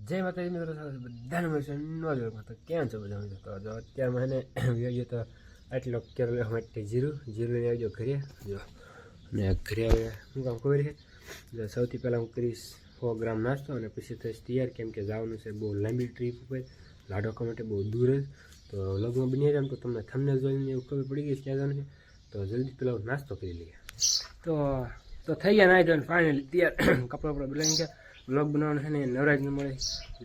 જય માતાજી મિત્રો, બધાને મળશે નોલેજમાં. તો કેમ છો બધા મિત્રો? તો અત્યારમાં એને આવ્યો તો આટલો કેરો લેવા માટે જીરું લઈ આવજો ઘરે. જો અને ઘરે હવે શું કામ ખબર છે, જો સૌથી પહેલાં હું કરીશ 100 ગ્રામ નાસ્તો અને પછી થઈશ તૈયાર, કેમ કે જવાનું છે બહુ લાંબી ટ્રીપ ઉપર, લાડોકા માટે બહુ દૂર જ. તો લગમાં બની જાય તો તમને થંબનેલ જોઈને એવું ખબર પડી ગઈ ક્યાં જવાનું છે. તો જલ્દી પહેલાં નાસ્તો કરી લઈએ. તો થઈ ગયા નાઈ ધોઈને ફાઇનલી તૈયાર. કપડાં બદલાઈ ગયા. વ્લોગ બનાવવાનું છે ને નવરાજ ન મળે,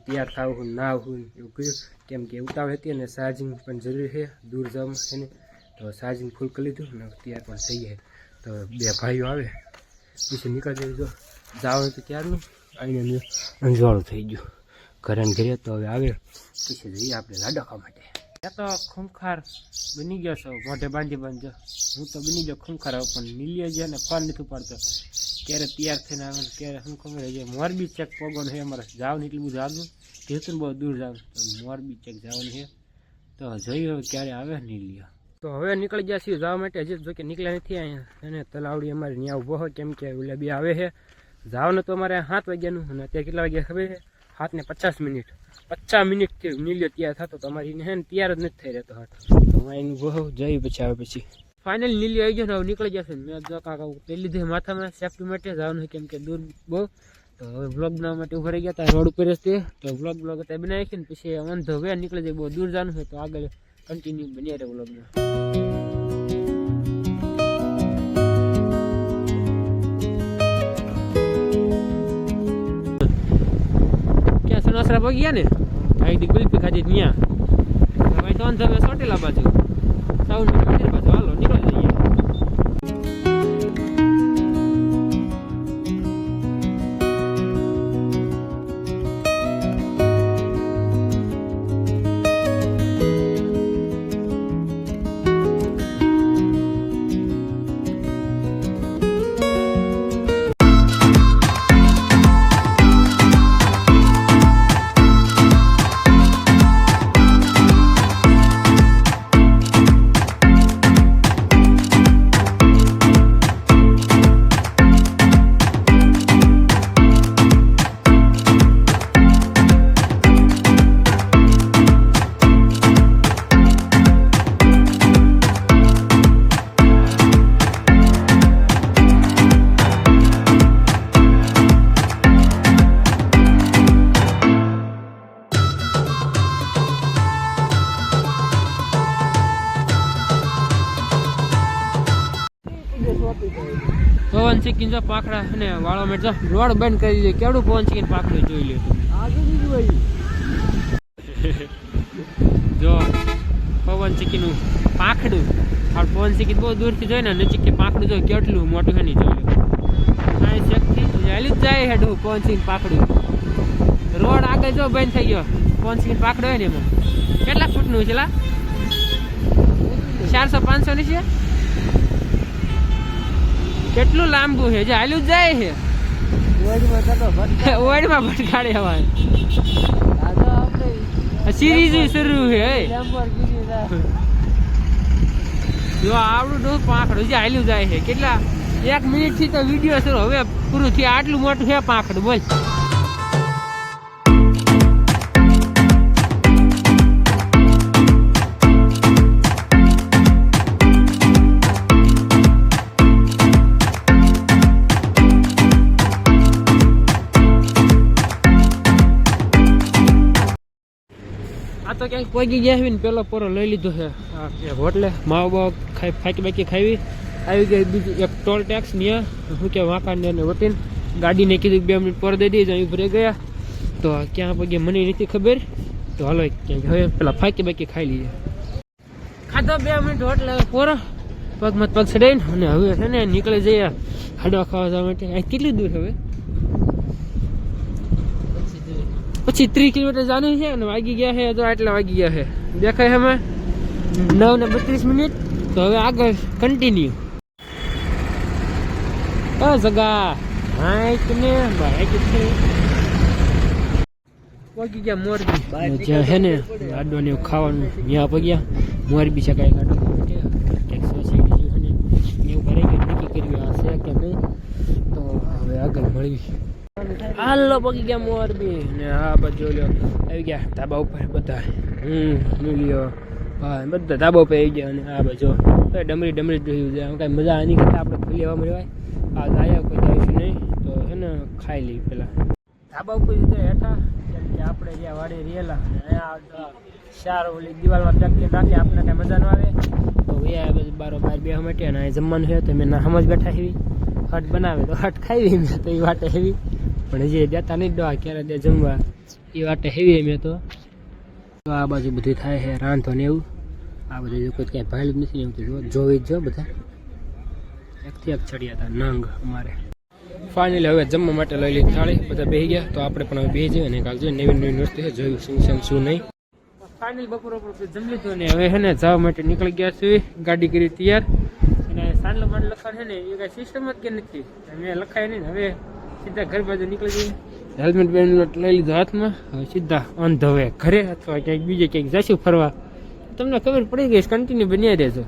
તૈયાર થવું ના આવું એવું કર્યું, કેમ કે ઉતાવળ હતી અને ચાર્જિંગ પણ જરૂરી છે, દૂર જવાનું છે ને. તો ચાર્જિંગ ફૂલ કરી લીધું અને તૈયાર પણ થઈ જાય. તો બે ભાઈઓ આવે પછી નીકળી જો જવાનું તો ક્યારનું આવીને અંજવાળું થઈ ગયું ઘરે. તો હવે આવે પછી જઈએ આપણે લાડોકા માટે. ત્યાં તો ખૂંખાર બની ગયો છો, મોઢે બાંધી હું તો બની ગયો ખૂંખાર. પણ નીલીએ છે ને ફોન નથી ઉપાડતો, ક્યારે તૈયાર થઈને આવે ક્યારે શું ખબર છે. મોરબી ચેક પોગવાનું છે અમારે, જવાનું એટલું બધું આગળ કીધું બહુ દૂર જવાનું, તો મોરબી ચેક જવાનું છે. તો જોઈએ હવે ક્યારે આવે નીલિયા. તો હવે નીકળી ગયા છીએ જવા માટે. હજી જો કે નીકળ્યા નથી અહીંયા, અને તલાવડી અમારે ત્યાં ઊભો હોય, કેમ કે ઓલા બે આવે છે. જવાનું તો અમારે 7 વાગ્યાનું, અને અત્યારે કેટલા વાગ્યા ખબર છે? 7:50. 50 મિનિટથી નીલિયો તૈયાર થતો તો અમારી હે ને તૈયાર જ નથી થઈ રહેતો. તો હું એનું બહુ જઈ પછી આવે પછી ફાઇનલી નીલિયો આવી ગયો ને હવે નીકળી જશે. મેં જો કાકા લઈ લીધે માથામાં સેફ્ટી માટે જવાનું, કેમ કે દૂર બહુ. તો હવે બ્લોગ બનાવવા માટે ઉભા રહી ગયા હતા રોડ ઉપર જ તે. તો બ્લોગ અત્યારે બનાવી નાખીએ ને પછી વાંધો હવે નીકળી જાય, બહુ દૂર જવાનું છે. તો આગળ કન્ટિન્યુ બન્યા રહે બ્લોગમાં. ક્યાં સનોસરા પગ ગયા ને ભાઈ ગુલ્ફી ખાધી ત્યાં ભાઈ તો અંધવે સોટેલા બાજુ સાઉન્ડ મંદિર બાજુ હાલો નીકળી જઈએ. પવન ચીકીને જો પાખડા અને વાળો મેટ જો રોડ બંધ કરી દીધો. કેવડું પવન ચીકીને પાખડું જોઈ લે જો પવન ચીકીનું પાખડું. આ પવન ચીકી બહુ દૂરથી જોઈ ને નજીકથી પાખડું જો કેટલું મોટું છે નહીં જોઈ લે. આ શેકથી હાલ્યું જ જાય હેડું પવન ચીકીનું પાખડું. રોડ આગળ જો બંધ થઈ ગયો. પવન ચીકીનું પાખડું હોય ને એમાં કેટલા ફૂટનું છે? 400-500 ની છે. કેટલું લાંબુ છે, જે હાલ્યું જ જાય છે. ઓઈડમાં ભટકાડે હવે સિરીઝ શરૂ છે. જો આવડું ડોહ પાંખડું જે હાલ્યું જાય છે. કેટલા 1 મિનિટથી તો વિડીયો શરૂ, હવે પૂરું થયું. આટલું મોટું છે પાંખડું, બોલ. તો ક્યાંક પહોંચી ગયા છે ને પેલો પોરો લઈ લીધો છે હોટલે. માવ બાવ ફાંકી બાકી ખાવી આવી ગઈ. બીજું એક ટોલ ટેક્સ ત્યાં શું કે વાંકાને એને વટીને ગાડીને કીધું 2 મિનિટ પર દઈ દીધી. અહીં ભરે ગયા તો ક્યાં પગે મને નથી ખબર. તો હાલો ક્યાંક હવે પેલા ફાંકી બાકી ખાઈ લઈએ. ખાધો 2 મિનિટ હોટલે પોરો પગમાં પગ ચડાવીને અને હવે છે ને નીકળી જઈએ હાડવા ખાવા જવા માટે. અહીં કેટલું દૂર હવે? પછી 30 કિલોમીટર જવાનું છે અને વાગી ગયા છે તો આટલા વાગી ગયા છે દેખાય છે અમે 9:32. તો હવે આગળ કન્ટિન્યુ. જગા બાઈક ને બાઈક વાગી ગયા મોરબી. જ્યાં છે ને લાડવા ને ખાવાનું ત્યાં પગ્યા મોરબી છે. કાંઈ લાડવા ક્યાંક સોસાયટી છે ને એવું ભરાઈ ગયું, નક્કી કર્યું આ છે કે નહીં. તો હવે આગળ મળવી. હાલો પગી ગયા મોરબી ને આ બાજુ લ્યો આવી ગયા ધાબા ઉપર બધા લ્યો હા બધા ધાબા ઉપર આવી ગયા અને આ બાજુ ડમરી જોયું છે આમ કાંઈ મજા આની કરતા આપણે ખુલ્લી હવામાં રહેવાય આ જાય કોઈ જઈશું નહીં તો છે ને ખાઈ લઈએ પેલા ધાબા ઉપર જતો હેઠા કેમ કે આપણે જ્યાં વાડી રહેલા અહીંયા ચાર ઓલી દિવાલમાં પેક રાખી આપણે કાંઈ મજા ન આવે તો એ બાર બેહવા માટે અને જમવાનું છે તો મેં ના સમજ બેઠા હેવી હટ બનાવે તો હટ ખાઈ મેં તો એ વાટે હેવી પણ હજી દેતા નહીં દવા ક્યારે દે જમવા એ વાટે હેવી મેં તો આ બાજુ બધું થાય છે રાંધો ને એવું આ બધું જો કોઈ ક્યાંય ભાડું નથી એવું તો જોવી જ જો બધા એકથી એક ચડ્યા હતા નંગ અમારે ફાઇનલી હવે જમવા માટે લઈ લીધી થાળી બધા બેસી ગયા તો આપણે પણ હવે બેસી જઈએ અને કાલ જોઈએ નવી વસ્તુ છે જોયું શું નહીં ફાઇનલ બપોર જમી લીધું ને હવે છે ને જવા માટે નીકળી ગયા છીએ ગાડી કરી તૈયાર અને સાંડલો માંડ લખવાનું છે ને એ કાંઈ સિસ્ટમ જ કે નથી મેં લખાય નહીં હવે સીધા ઘર બાજુ નીકળી જઈએ હેલ્મેટ બેલ્મેટ લઈ લીધું હાથમાં હવે સીધા ઓન ધ વે ઘરે અથવા ક્યાંક બીજે ક્યાંક જઈશું ફરવા તમને ખબર પડી ગઈ કન્ટિન્યુ બન્યા રહેજો